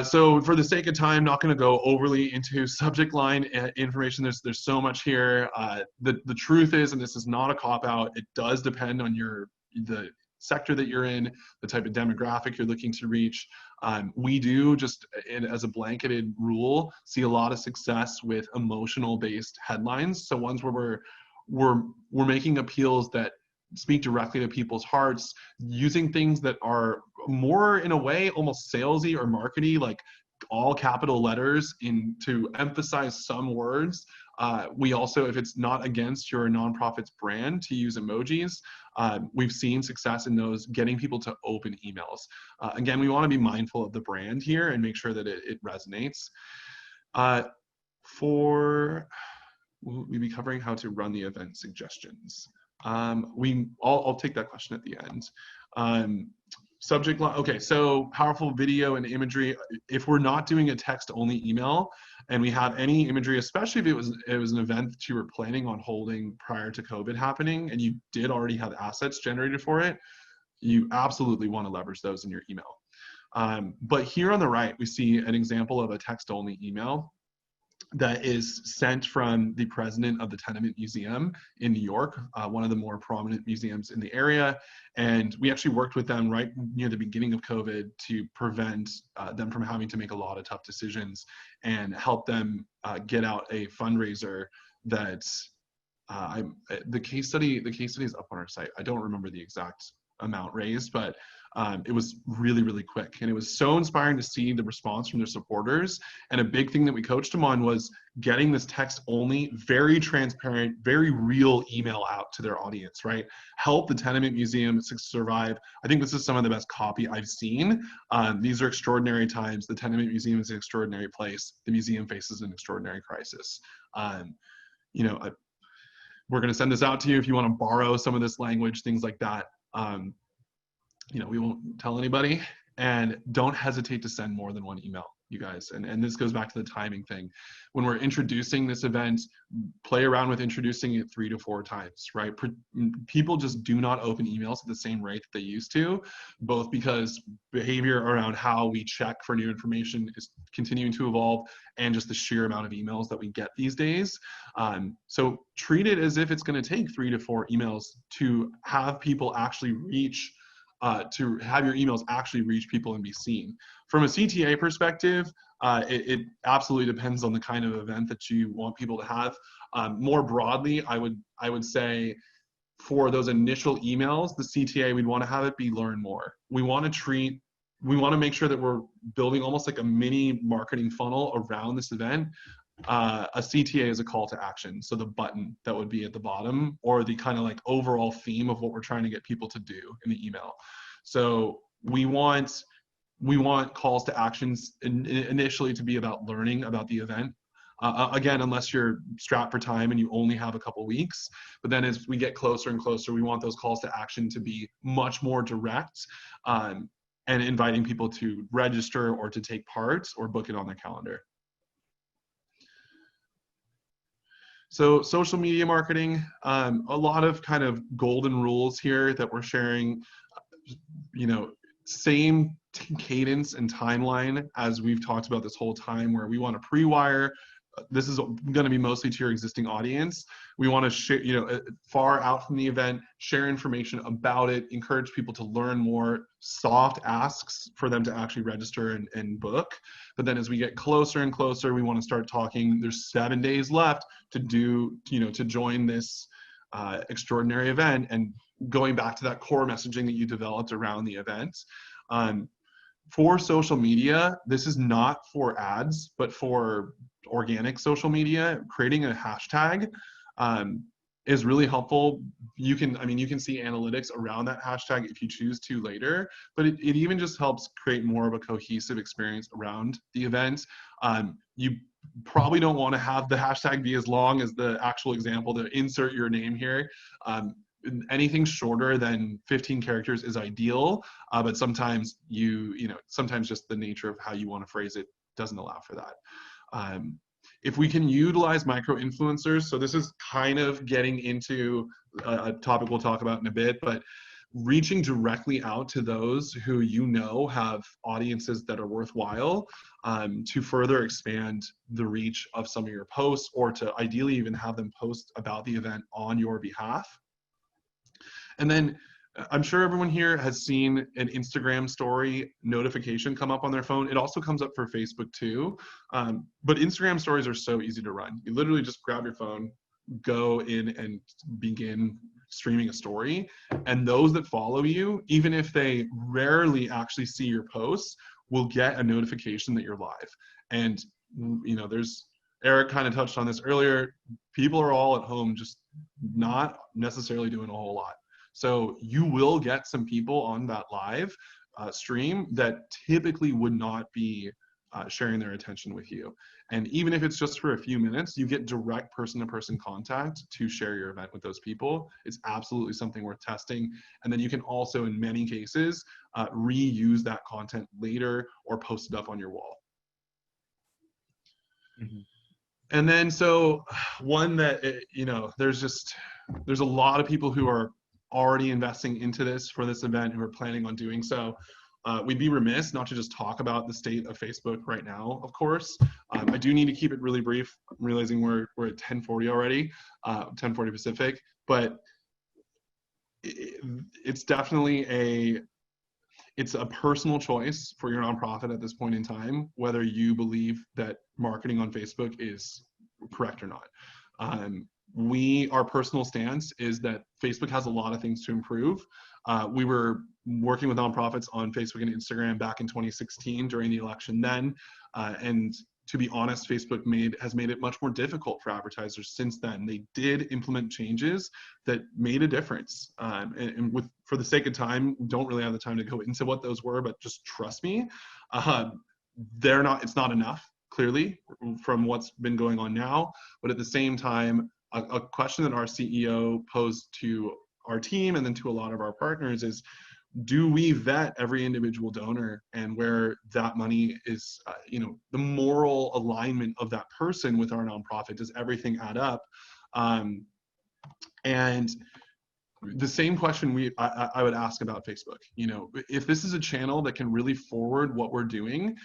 Speaker 2: So for the sake of time, not going to go overly into subject line information. There's so much here. The truth is, and this is not a cop-out, it does depend on the sector that you're in, the type of demographic you're looking to reach. We do, just as a blanketed rule, see a lot of success with emotional-based headlines. So ones where we're making appeals that speak directly to people's hearts, using things that are more, in a way, almost salesy or markety, like all capital letters to emphasize some words. We also, if it's not against your nonprofit's brand, to use emojis. We've seen success in those, getting people to open emails. Again, we want to be mindful of the brand here and make sure that it resonates. We'll be covering how to run the event suggestions. I'll take that question at the end. Subject line. Okay, so powerful video and imagery. If we're not doing a text-only email, and we have any imagery, especially if it was an event that you were planning on holding prior to COVID happening, and you did already have assets generated for it, you absolutely want to leverage those in your email. But here on the right, we see an example of a text-only email that is sent from the president of the Tenement Museum in New York, one of the more prominent museums in the area. And we actually worked with them right near the beginning of COVID to prevent them from having to make a lot of tough decisions and help them get out a fundraiser that the case study is up on our site. I don't remember the exact amount raised, but it was really, really quick. And it was so inspiring to see the response from their supporters. And a big thing that we coached them on was getting this text only, very transparent, very real email out to their audience, right? Help the Tenement Museum survive. I think this is some of the best copy I've seen. These are extraordinary times. The Tenement Museum is an extraordinary place. The museum faces an extraordinary crisis. We're going to send this out to you if you want to borrow some of this language, things like that. We won't tell anybody, and don't hesitate to send more than one email, you guys. And this goes back to the timing thing. When we're introducing this event, play around with introducing it 3 to 4 times, right? People just do not open emails at the same rate that they used to, both because behavior around how we check for new information is continuing to evolve, and just the sheer amount of emails that we get these days. So treat it as if it's going to take 3 to 4 emails to have people actually reach to have your emails actually reach people and be seen. From a CTA perspective, it absolutely depends on the kind of event that you want people to have. More broadly, I would say for those initial emails, the CTA, we'd want to have it be learn more. We want to make sure that we're building almost like a mini marketing funnel around this event. a CTA is a call to action. So the button that would be at the bottom, or the kind of like overall theme of what we're trying to get people to do in the email. So we want calls to actions initially to be about learning about the event. Again, unless you're strapped for time and you only have a couple weeks. But then as we get closer and closer, we want those calls to action to be much more direct, and inviting people to register or to take part or book it on their calendar. So social media marketing, a lot of kind of golden rules here that we're sharing, same cadence and timeline as we've talked about this whole time, where we want to pre-wire. This is going to be mostly to your existing audience. We want to share, far out from the event, share information about it, encourage people to learn more, soft asks for them to actually register and book. But then as we get closer and closer, we want to start talking. There's 7 days left to to join this extraordinary event, and going back to that core messaging that you developed around the event. For social media, this is not for ads, but for organic social media. Creating a hashtag is really helpful. You can see analytics around that hashtag if you choose to later, but it even just helps create more of a cohesive experience around the event. You probably don't want to have the hashtag be as long as the actual example to insert your name here. Anything shorter than 15 characters is ideal, but sometimes sometimes just the nature of how you want to phrase it doesn't allow for that. If we can utilize micro influencers, so this is kind of getting into a topic we'll talk about in a bit, but reaching directly out to those who have audiences that are worthwhile, to further expand the reach of some of your posts, or to ideally even have them post about the event on your behalf. And then I'm sure everyone here has seen an Instagram story notification come up on their phone. It also comes up for Facebook too. But Instagram stories are so easy to run. You literally just grab your phone, go in and begin streaming a story. And those that follow you, even if they rarely actually see your posts, will get a notification that you're live. And Eric kind of touched on this earlier. People are all at home, just not necessarily doing a whole lot. So you will get some people on that live stream that typically would not be sharing their attention with you. And even if it's just for a few minutes, you get direct person-to-person contact to share your event with those people. It's absolutely something worth testing. And then you can also, in many cases, reuse that content later or post it up on your wall. Mm-hmm. And then, so one that, there's a lot of people who are already investing into this for this event, who are planning on doing so. We'd be remiss not to just talk about the state of Facebook right now, of course. I do need to keep it really brief. I'm realizing we're at 10:40 already, 10:40 Pacific, but it's definitely it's a personal choice for your nonprofit at this point in time, whether you believe that marketing on Facebook is correct or not. Our personal stance is that Facebook has a lot of things to improve. We were working with nonprofits on Facebook and Instagram back in 2016 during the election then. And to be honest, Facebook has made it much more difficult for advertisers since then. They did implement changes that made a difference. For the sake of time, don't really have the time to go into what those were, but just trust me, it's not enough, clearly, from what's been going on now. But at the same time, a question that our CEO posed to our team and then to a lot of our partners is, do we vet every individual donor, and where that money is, the moral alignment of that person with our nonprofit, does everything add up? And the same question I would ask about Facebook. If this is a channel that can really forward what we're doing,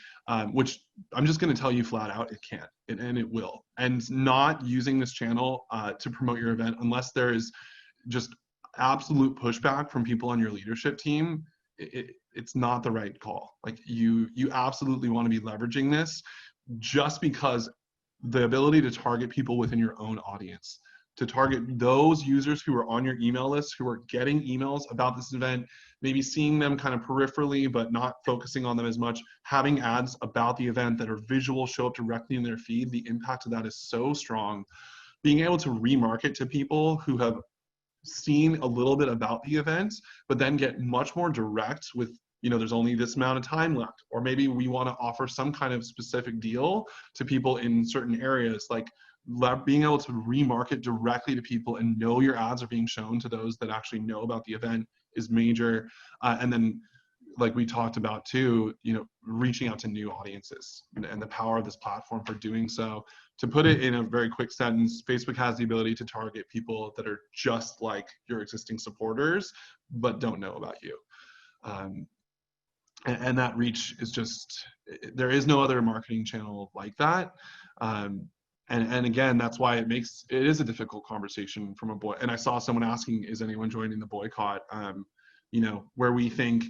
Speaker 2: which I'm just going to tell you flat out, it can't, and it will. And not using this channel to promote your event unless there is just absolute pushback from people on your leadership team, it's not the right call. Like you absolutely want to be leveraging this, just because the ability to target people within your own audience. to target those users who are on your email list, who are getting emails about this event, maybe seeing them kind of peripherally, but not focusing on them as much, having ads about the event that are visual, show up directly in their feed. The impact of that is so strong. Being able to remarket to people who have seen a little bit about the event, but then get much more direct with, there's only this amount of time left, or maybe we want to offer some kind of specific deal to people in certain areas, like being able to remarket directly to people and know your ads are being shown to those that actually know about the event is major. And then, like we talked about too, reaching out to new audiences and the power of this platform for doing so. To put it in a very quick sentence, Facebook has the ability to target people that are just like your existing supporters, but don't know about you. And that reach is just, there is no other marketing channel like that. And again, that's why it is a difficult conversation from a boy. And I saw someone asking, is anyone joining the boycott? Where we think,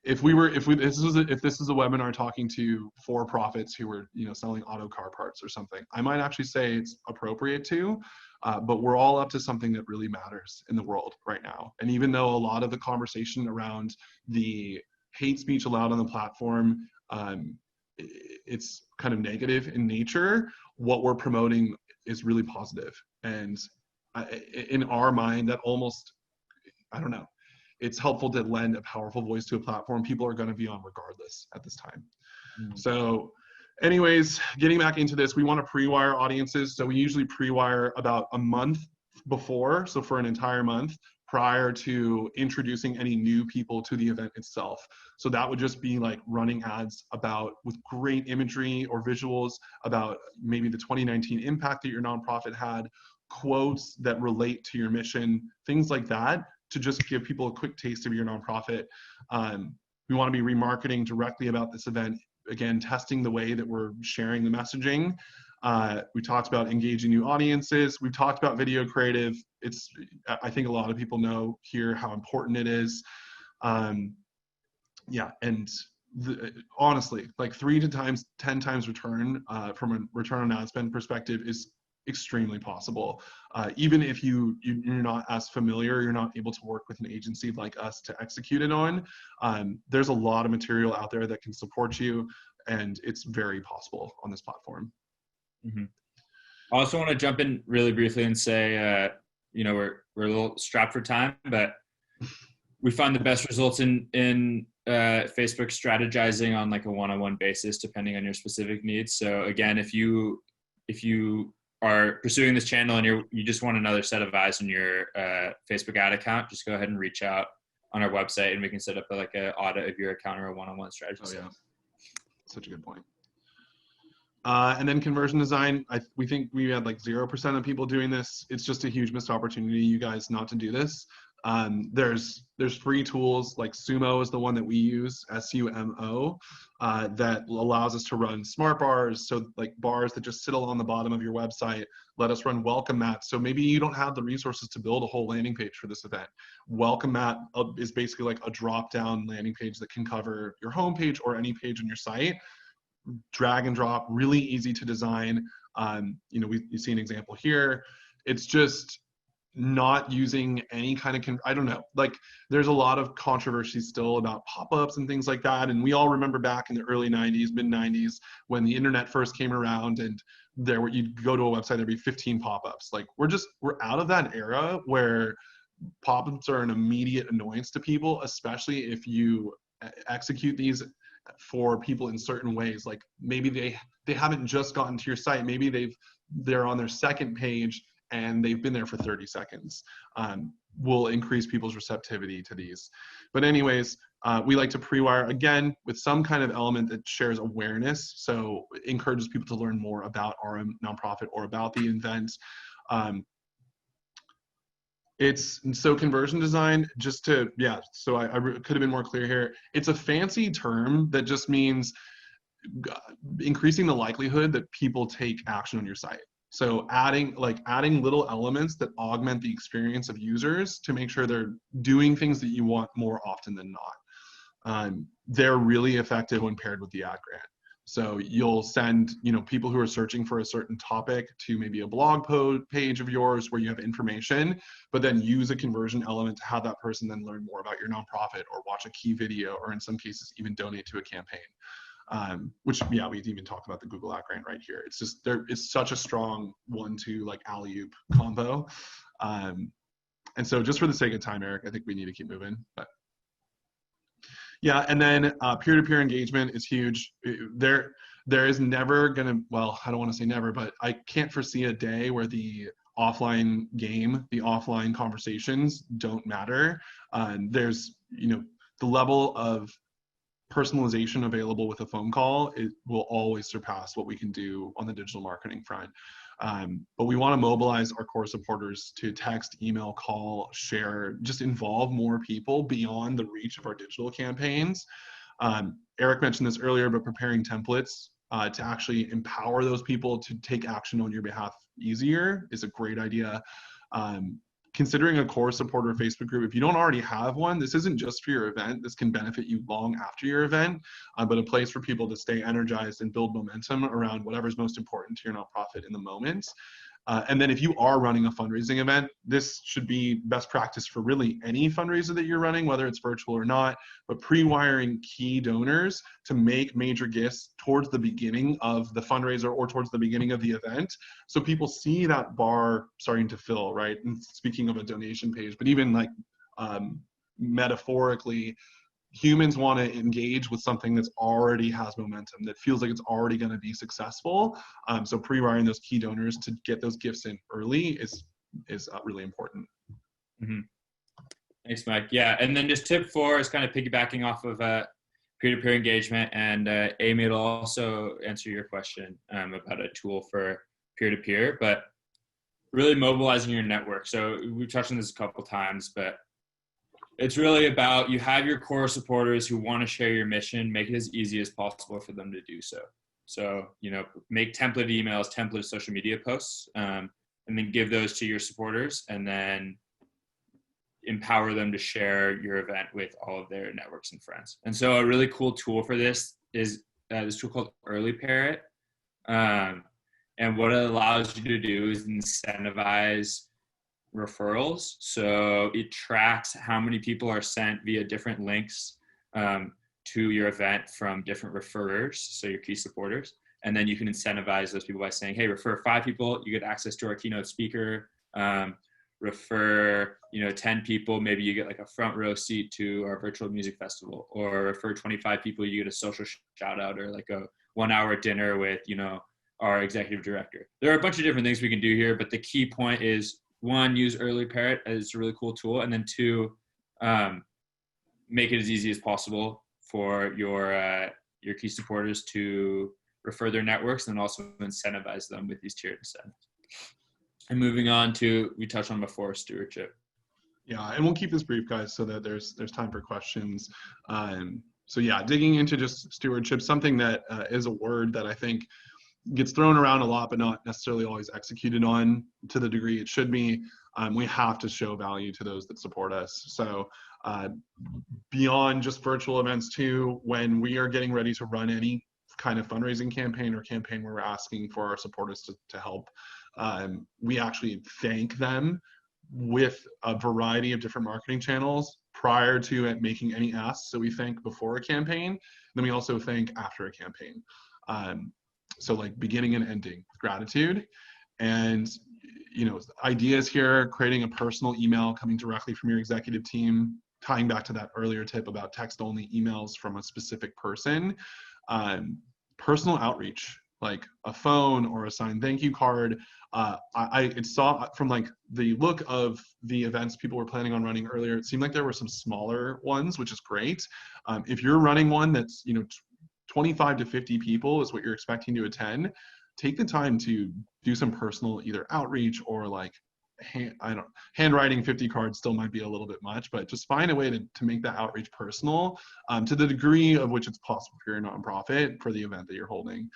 Speaker 2: if this is a webinar talking to for-profits who are selling auto car parts or something, I might actually say it's appropriate to, but we're all up to something that really matters in the world right now. And even though a lot of the conversation around the hate speech allowed on the platform, it's kind of negative in nature, what we're promoting is really positive. And in our mind, that almost, I don't know, it's helpful to lend a powerful voice to a platform people are going to be on regardless at this time. So anyways, getting back into this, we want to pre-wire audiences. So we usually pre-wire about a month before, so for an entire month, prior to introducing any new people to the event itself. So that would just be like running ads with great imagery or visuals about maybe the 2019 impact that your nonprofit had, quotes that relate to your mission, things like that, to just give people a quick taste of your nonprofit. We want to be remarketing directly about this event. Again, testing the way that we're sharing the messaging. We talked about engaging new audiences. We've talked about video creative. I think a lot of people know here how important it is. Yeah, and honestly, like 3 to 10 times return from a return on ad spend perspective is extremely possible. Even if you're not as familiar, you're not able to work with an agency like us to execute it on, there's a lot of material out there that can support you, and it's very possible on this platform.
Speaker 1: Mm-hmm. I also want to jump in really briefly and say, we're a little strapped for time, but we find the best results in Facebook strategizing on like a one-on-one basis, depending on your specific needs. So again, if you are pursuing this channel and you just want another set of eyes on your Facebook ad account, just go ahead and reach out on our website and we can set up an audit of your account or a one-on-one strategy.
Speaker 2: Oh yeah, such a good point. And then conversion design, we think we had like 0% of people doing this. It's just a huge missed opportunity, you guys, not to do this. There's free tools, like Sumo is the one that we use, SUMO, that allows us to run smart bars. So like bars that just sit along the bottom of your website. Let us run welcome mats. So maybe you don't have the resources to build a whole landing page for this event. Welcome mat is basically like a drop-down landing page that can cover your homepage or any page on your site. Drag and drop, really easy to design. You see an example here. It's just not using any kind of, I don't know, like there's a lot of controversy still about pop-ups and things like that. And we all remember back in the early 90s, mid 90s, when the internet first came around and you'd go to a website, there'd be 15 pop-ups. Like we're out of that era where pop-ups are an immediate annoyance to people, especially if you execute these for people in certain ways. Like maybe they haven't just gotten to your site, maybe they're on their second page and they've been there for 30 seconds. Will increase people's receptivity to these. But anyways, we like to pre-wire again with some kind of element that shares awareness, so it encourages people to learn more about our nonprofit or about the event. Conversion design, so I could have been more clear here. It's a fancy term that just means increasing the likelihood that people take action on your site. So adding little elements that augment the experience of users to make sure they're doing things that you want more often than not. They're really effective when paired with the ad grant. So you'll send, people who are searching for a certain topic to maybe a blog page of yours where you have information, but then use a conversion element to have that person then learn more about your nonprofit or watch a key video, or in some cases even donate to a campaign. Which, yeah, we even talk about the Google Ad Grant right here. It's just, it's such a strong 1-2 like alley-oop combo. And so just for the sake of time, Eric, I think we need to keep moving. But yeah, and then peer-to-peer engagement is huge. There is never gonna, well, I don't want to say never, but I can't foresee a day where the offline game, the offline conversations don't matter. There's, the level of personalization available with a phone call, it will always surpass what we can do on the digital marketing front. But we want to mobilize our core supporters to text, email, call, share, just involve more people beyond the reach of our digital campaigns. Eric mentioned this earlier, but preparing templates to actually empower those people to take action on your behalf easier is a great idea. Considering a core supporter Facebook group, if you don't already have one, this isn't just for your event. This can benefit you long after your event, but a place for people to stay energized and build momentum around whatever's most important to your nonprofit in the moment. And then if you are running a fundraising event, this should be best practice for really any fundraiser that you're running, whether it's virtual or not, but pre-wiring key donors to make major gifts towards the beginning of the fundraiser or towards the beginning of the event. So people see that bar starting to fill, right? And speaking of a donation page, but even like metaphorically, humans want to engage with something that's already has momentum, that feels like it's already going to be successful. So pre-wiring those key donors to get those gifts in early is really important.
Speaker 1: Mm-hmm. Thanks, Mike. Yeah, and then just tip 4 is kind of piggybacking off of peer-to-peer engagement, and Amy will also answer your question about a tool for peer-to-peer, but really mobilizing your network. So we've touched on this a couple times, but it's really about, you have your core supporters who want to share your mission, make it as easy as possible for them to do so. So, make template emails, template social media posts, and then give those to your supporters, and then empower them to share your event with all of their networks and friends. And so a really cool tool for this is this tool called Early Parrot. And what it allows you to do is incentivize referrals. So it tracks how many people are sent via different links to your event from different referrers, so your key supporters. And then you can incentivize those people by saying, hey, refer 5 people, you get access to our keynote speaker. Refer 10 people, maybe you get like a front row seat to our virtual music festival, or refer 25 people, you get a social shout out, or like a 1-hour dinner with our executive director. There are a bunch of different things we can do here, but the key point is, 1, use Early Parrot as a really cool tool, and then 2, make it as easy as possible for your key supporters to refer their networks, and also incentivize them with these tiered incentives. And moving on to, we touched on before, stewardship.
Speaker 2: Yeah, and we'll keep this brief, guys, so that there's time for questions. So yeah, digging into just stewardship, something that is a word that I think gets thrown around a lot, but not necessarily always executed on to the degree it should be. We have to show value to those that support us. So beyond just virtual events too, when we are getting ready to run any kind of fundraising campaign or campaign where we're asking for our supporters to help, we actually thank them with a variety of different marketing channels prior to making any asks. So we thank before a campaign, then we also thank after a campaign. So like beginning and ending with gratitude. And ideas here, creating a personal email coming directly from your executive team, tying back to that earlier tip about text only emails from a specific person. Personal outreach, like a phone or a signed thank you card. I saw from like the look of the events people were planning on running earlier, it seemed like there were some smaller ones, which is great. If you're running one that's 25 to 50 people is what you're expecting to attend, take the time to do some personal either outreach or like handwriting 50 cards still might be a little bit much, but just find a way to make that outreach personal to the degree of which it's possible for your nonprofit for the event that you're holding.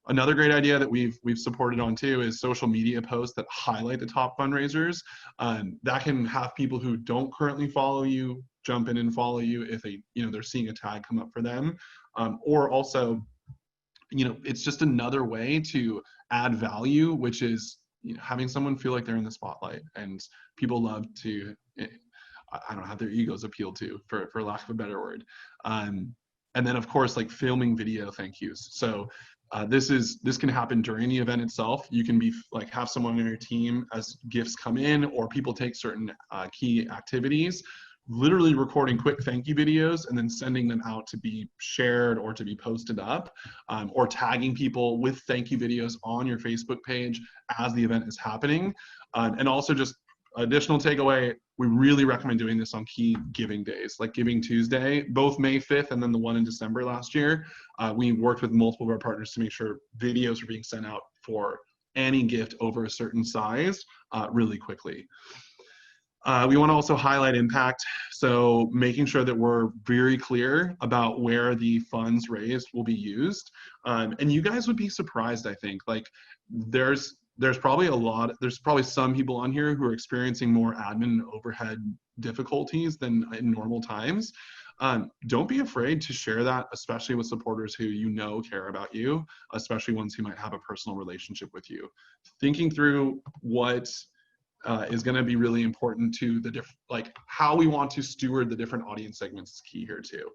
Speaker 2: Another great idea that we've supported on too is social media posts that highlight the top fundraisers. That can have people who don't currently follow you jump in and follow you if they're seeing a tag come up for them, or also it's just another way to add value, which is, having someone feel like they're in the spotlight, and people love to, I don't know, have their egos appealed to, for lack of a better word. And then of course, like filming video thank yous. So this can happen during the event itself. You can be like, have someone on your team as gifts come in, or people take certain key activities, literally recording quick thank you videos and then sending them out to be shared or to be posted up, or tagging people with thank you videos on your Facebook page as the event is happening. And also, just additional takeaway, we really recommend doing this on key giving days, like Giving Tuesday, both May 5th and then the one in December last year. We worked with multiple of our partners to make sure videos are being sent out for any gift over a certain size really quickly. We want to also highlight impact, so making sure that we're very clear about where the funds raised will be used. And you guys would be surprised, I think. Like, there's probably some people on here who are experiencing more admin and overhead difficulties than in normal times. Don't be afraid to share that, especially with supporters who care about you, especially ones who might have a personal relationship with you. Thinking through what is going to be really important to like how we want to steward the different audience segments is key here too.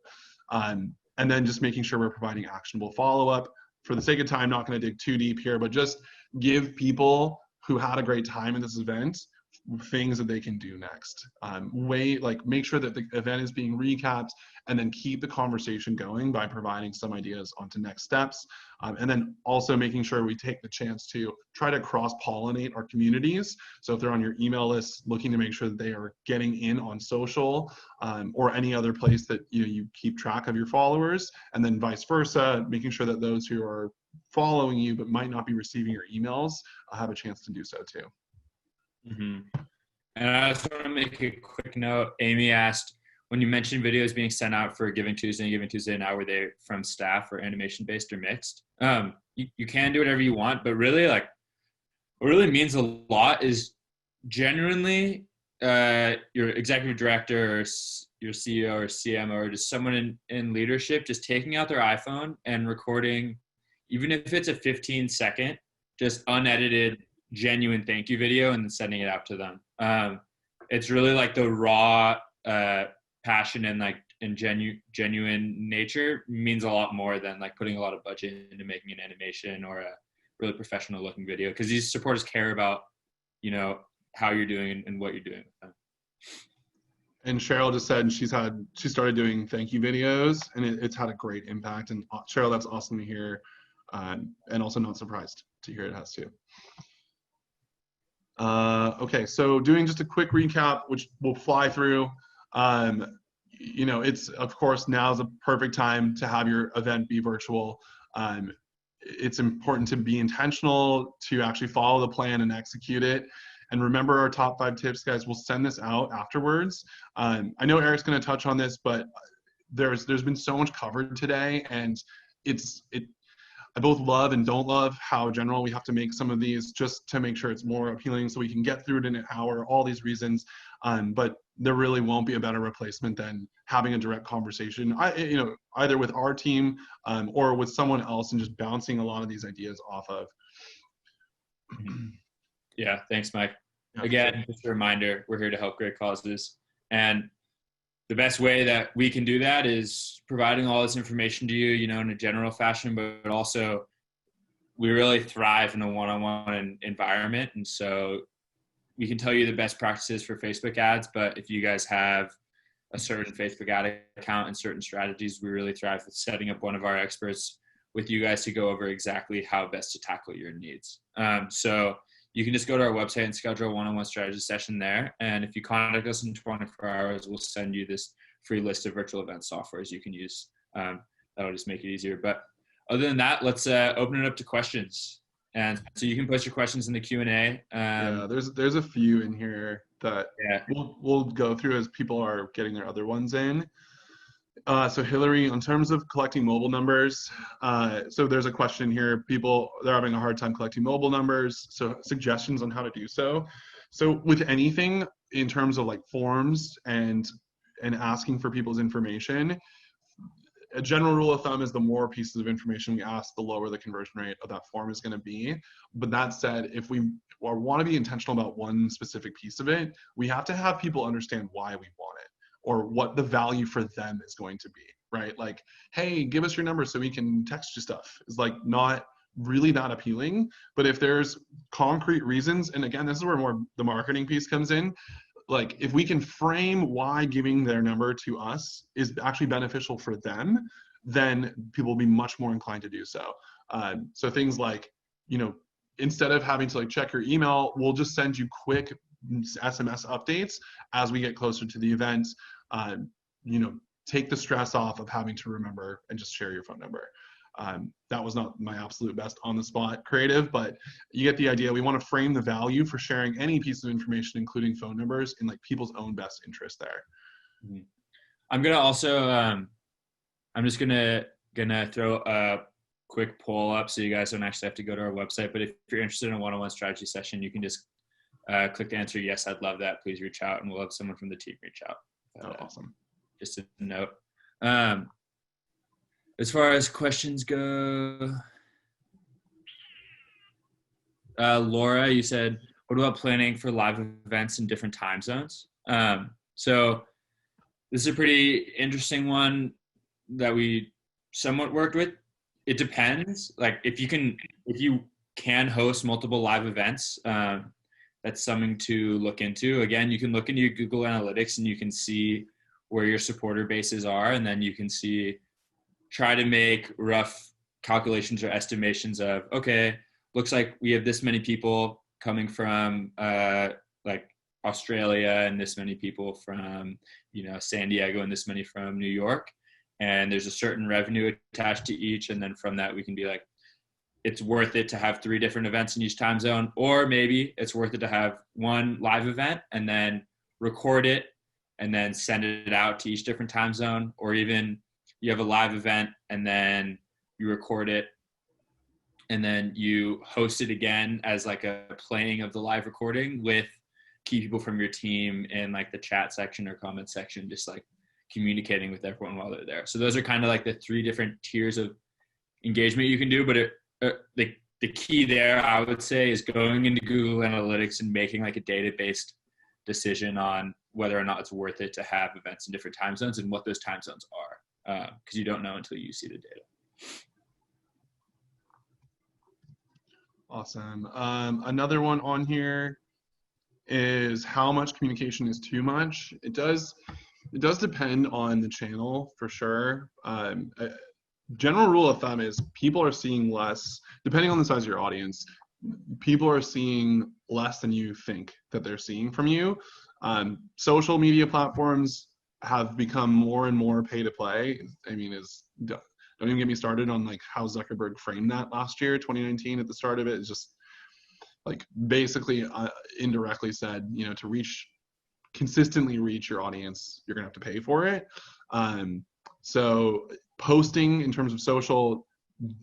Speaker 2: And then just making sure we're providing actionable follow-up. For the sake of time, not going to dig too deep here, but just give people who had a great time in this event things that they can do next. Make sure that the event is being recapped, and then keep the conversation going by providing some ideas onto next steps. And then also making sure we take the chance to try to cross-pollinate our communities. So if they're on your email list, looking to make sure that they are getting in on social, or any other place that you keep track of your followers, and then vice versa, making sure that those who are following you but might not be receiving your emails have a chance to do so too.
Speaker 1: Mm-hmm. And I just want to make a quick note. Amy asked, when you mentioned videos being sent out for Giving Tuesday and Giving Tuesday now, were they from staff or animation based or mixed? You can do whatever you want, but really, like, what really means a lot is genuinely your executive director or your CEO or CMO or just someone in leadership just taking out their iPhone and recording, even if it's a 15-second, just unedited, genuine thank you video, and then sending it out to them. It's really like the raw passion and genuine nature means a lot more than like putting a lot of budget into making an animation or a really professional looking video, because these supporters care about how you're doing and what you're doing with them.
Speaker 2: And Cheryl just said she started doing thank you videos, and it's had a great impact. And Cheryl, that's awesome to hear, and also not surprised to hear it has too. Okay, so doing just a quick recap, which we'll fly through. It's, of course, now's a perfect time to have your event be virtual. It's important to be intentional, to actually follow the plan and execute it. And remember our top 5 tips, guys. We'll send this out afterwards. I know Eric's going to touch on this, but there's been so much covered today, and I both love and don't love how general we have to make some of these just to make sure it's more appealing so we can get through it in an hour, all these reasons. But there really won't be a better replacement than having a direct conversation, either with our team or with someone else, and just bouncing a lot of these ideas off of.
Speaker 1: Yeah, thanks, Mike.
Speaker 2: Yeah,
Speaker 1: Again,
Speaker 2: sure.
Speaker 1: just a reminder, we're here to help great causes. And the best way that we can do that is providing all this information to you, in a general fashion, but also we really thrive in a one-on-one environment. And so we can tell you the best practices for Facebook ads, but if you guys have a certain Facebook ad account and certain strategies, we really thrive with setting up one of our experts with you guys to go over exactly how best to tackle your needs. So you can just go to our website and schedule a one-on-one strategy session there. And if you contact us in 24 hours, we'll send you this free list of virtual event softwares you can use. That'll just make it easier. But other than that, let's open it up to questions. And so you can post your questions in the Q&A.
Speaker 2: Yeah, there's a few in here that we'll go through as people are getting their other ones in. So Hillary, in terms of collecting mobile numbers, so there's a question here. They're having a hard time collecting mobile numbers. So suggestions on how to do so. So with anything in terms of like forms and asking for people's information, a general rule of thumb is the more pieces of information we ask, the lower the conversion rate of that form is going to be. But that said, if we want to be intentional about one specific piece of it, we have to have people understand why we want it or what the value for them is going to be, right? Like, hey, give us your number so we can text you stuff is like not really that appealing. But if there's concrete reasons, and again, this is where more the marketing piece comes in, like if we can frame why giving their number to us is actually beneficial for them, then people will be much more inclined to do so. So things like, you know, instead of having to like check your email, we'll just send you quick SMS updates as we get closer to the event. You know, take the stress off of having to remember and just share your phone number. That was not my absolute best on the spot creative, but you get the idea. We want to frame the value for sharing any piece of information, including phone numbers, in like people's own best interest there.
Speaker 1: Mm-hmm. I'm gonna also, I'm just gonna throw a quick poll up so you guys don't actually have to go to our website. But if you're interested in a one-on-one strategy session, you can just click to answer yes, I'd love that. Please reach out, and we'll have someone from the team reach out.
Speaker 2: Awesome.
Speaker 1: Just a note. As far as questions go, Laura, you said, what about planning for live events in different time zones? So this is a pretty interesting one that we somewhat worked with. It depends. Like if you can host multiple live events, that's something to look into. Again, you can look into your Google Analytics and you can see where your supporter bases are, and then you can try to make rough calculations or estimations of, okay, looks like we have this many people coming from like Australia and this many people from, you know, San Diego and this many from New York. And there's a certain revenue attached to each. And then from that, we can be like, it's worth it to have 3 different events in each time zone, or maybe it's worth it to have one live event and then record it and then send it out to each different time zone, or even you have a live event and then you record it and then you host it again as like a playing of the live recording with key people from your team in like the chat section or comment section, just like communicating with everyone while they're there. So those are kind of like the 3 different tiers of engagement you can do. But the key there, I would say, is going into Google Analytics and making like a data-based decision on whether or not it's worth it to have events in different time zones and what those time zones are, because you don't know until you see the data.
Speaker 2: Awesome. Another one on here is how much communication is too much. It does depend on the channel for sure. General rule of thumb is people are seeing less, depending on the size of your audience, people are seeing less than you think that they're seeing from you. Social media platforms have become more and more pay to play. I mean, don't even get me started on like how Zuckerberg framed that last year, 2019 at the start of it. It's just like basically indirectly said, you know, to consistently reach your audience, you're gonna have to pay for it. So posting in terms of social,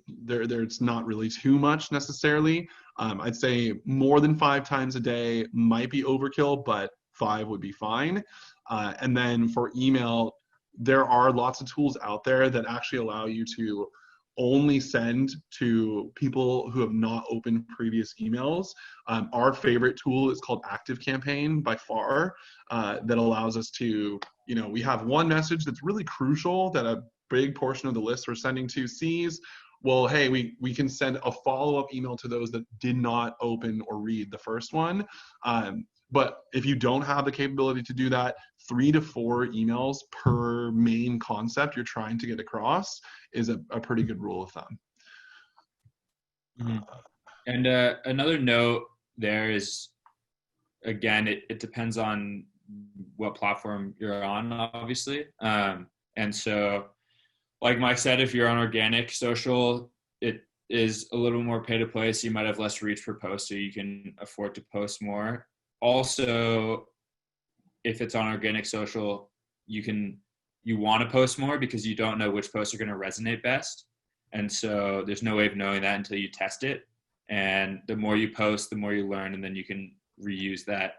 Speaker 2: there's not really too much necessarily. I'd say more than 5 times a day might be overkill, but 5 would be fine. And then for email, there are lots of tools out there that actually allow you to only send to people who have not opened previous emails. Our favorite tool is called ActiveCampaign by far, that allows us to, you know, we have one message that's really crucial that a big portion of the list we're sending to sees. Well, hey, we can send a follow-up email to those that did not open or read the first one. But if you don't have the capability to do that, 3 to 4 emails per main concept you're trying to get across is a pretty good rule of thumb.
Speaker 1: Mm-hmm. And another note there is, again, it depends on what platform you're on, obviously. And so, like Mike said, if you're on organic social, it is a little more pay to play, so you might have less reach per post, so you can afford to post more. Also, if it's on organic social, you want to post more because you don't know which posts are going to resonate best. And so there's no way of knowing that until you test it. And the more you post, the more you learn, and then you can reuse that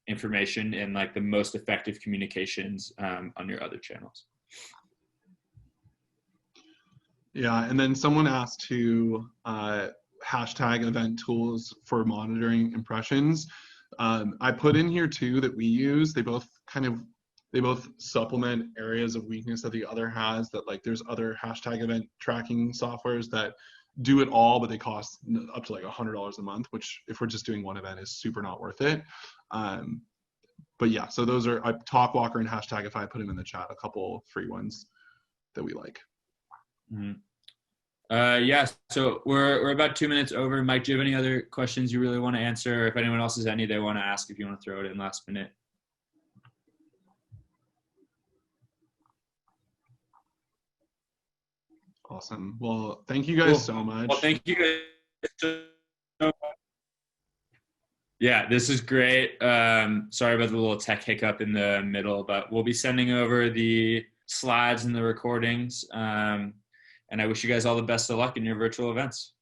Speaker 1: information in like the most effective communications on your other channels.
Speaker 2: Yeah, and then someone asked to hashtag event tools for monitoring impressions. I put in here too that we use. They both supplement areas of weakness that the other has. That like there's other hashtag event tracking softwares that do it all, but they cost up to like $100 a month, which if we're just doing one event is super not worth it. But yeah, so those are Talkwalker and Hashtag if I put them in the chat, a couple free ones that we like.
Speaker 1: Mm-hmm. Yeah, so we're about 2 minutes over. Mike, do you have any other questions you really want to answer? Or if anyone else has any they want to ask, if you want to throw it in last minute.
Speaker 2: Awesome. Well, thank you guys so much.
Speaker 1: Well, thank you guys so much. Yeah, this is great. Sorry about the little tech hiccup in the middle, but we'll be sending over the slides and the recordings. And I wish you guys all the best of luck in your virtual events.